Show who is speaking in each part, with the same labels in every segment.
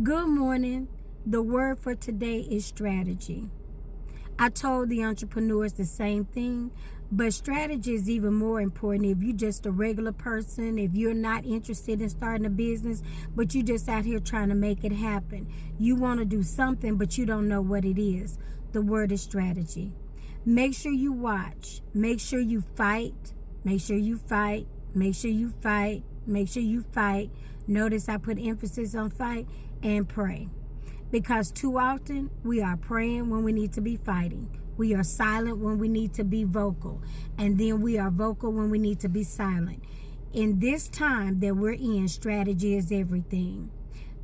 Speaker 1: Good morning. The word for today is strategy. I told the entrepreneurs the same thing, but strategy is even more important if you're just a regular person, if you're not interested in starting a business, but you're just out here trying to make it happen. You want to do something, but you don't know what it is. The word is strategy. Make sure you watch. Make sure you fight. Make sure you fight. Make sure you fight. Make sure you fight. Notice I put emphasis on fight and pray. Because too often we are praying when we need to be fighting. We are silent when we need to be vocal. And then we are vocal when we need to be silent. In this time that we're in, strategy is everything.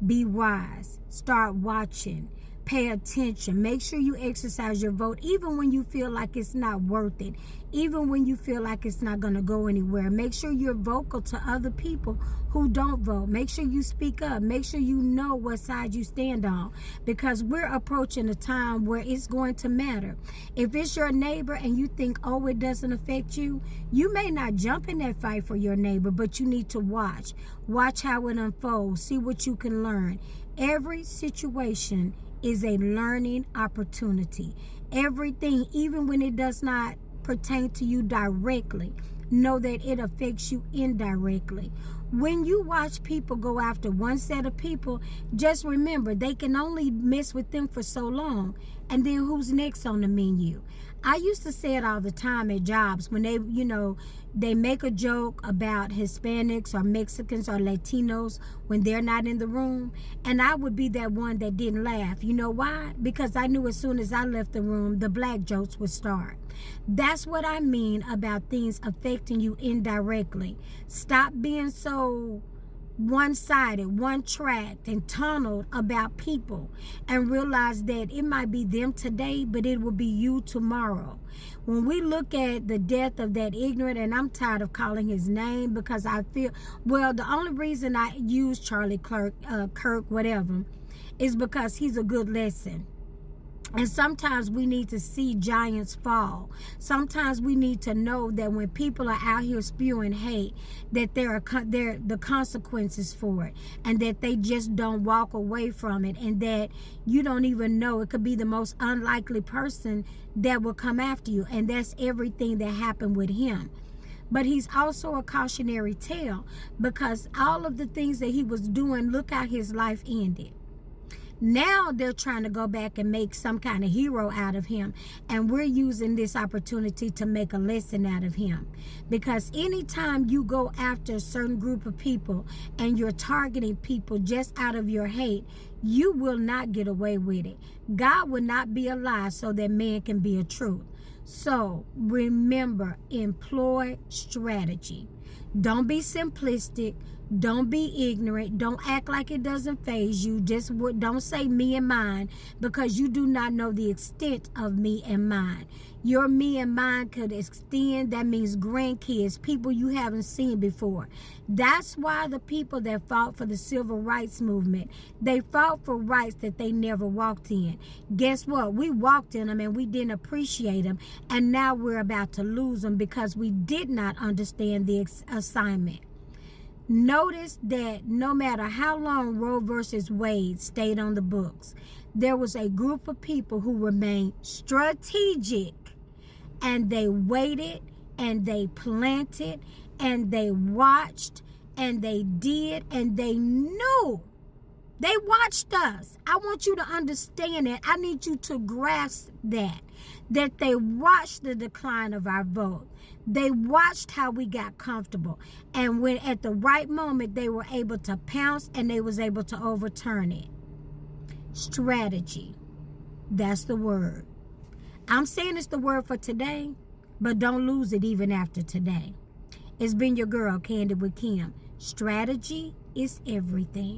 Speaker 1: Be wise. Start watching. Pay attention. Make sure you exercise your vote even when you feel like it's not worth it. Even when you feel like it's not going to go anywhere. Make sure you're vocal to other people who don't vote. Make sure you speak up. Make sure you know what side you stand on. Because we're approaching a time where it's going to matter. If it's your neighbor and you think, oh, it doesn't affect you, you may not jump in that fight for your neighbor, but you need to watch. Watch how it unfolds. See what you can learn. Every situation is a learning opportunity. Everything, even when it does not pertain to you directly, know that it affects you indirectly. When you watch people go after one set of people, just remember they can only mess with them for so long. And then who's next on the menu? I used to say it all the time at jobs when they make a joke about Hispanics or Mexicans or Latinos when they're not in the room. And I would be that one that didn't laugh. You know why? Because I knew as soon as I left the room, the black jokes would start. That's what I mean about things affecting you indirectly. Stop being so one-sided, one-tracked, and tunneled about people, and realize that it might be them today, but it will be you tomorrow. When we look at the death of that ignorant, and I'm tired of calling his name because I feel, well, the only reason I use Charlie Kirk, whatever, is because he's a good lesson. And sometimes we need to see giants fall. Sometimes we need to know that when people are out here spewing hate, that there are the consequences for it, and that they just don't walk away from it, and that you don't even know. It could be the most unlikely person that will come after you, and that's everything that happened with him. But he's also a cautionary tale, because all of the things that he was doing, look how his life ended. Now they're trying to go back and make some kind of hero out of him. And we're using this opportunity to make a lesson out of him. Because anytime you go after a certain group of people and you're targeting people just out of your hate, you will not get away with it. God will not be a lie so that man can be a truth. So remember, employ strategy. Don't be simplistic. Don't be ignorant. Don't act like it doesn't faze you. Just don't say me and mine, because you do not know the extent of me and mine. Your me and mine could extend. That means grandkids, people you haven't seen before. That's why the people that fought for the civil rights movement, they fought for rights that they never walked in. Guess what? We walked in them and we didn't appreciate them. And now we're about to lose them because we did not understand the assignment. Notice that no matter how long Roe versus Wade stayed on the books, there was a group of people who remained strategic, and they waited, and they planted, and they watched, and they did, and they knew. They watched us. I want you to understand that. I need you to grasp that they watched the decline of our vote. They watched how we got comfortable. And when at the right moment, they were able to pounce and they was able to overturn it. Strategy. That's the word. I'm saying it's the word for today, but don't lose it even after today. It's been your girl, Candid with Kim. Strategy is everything.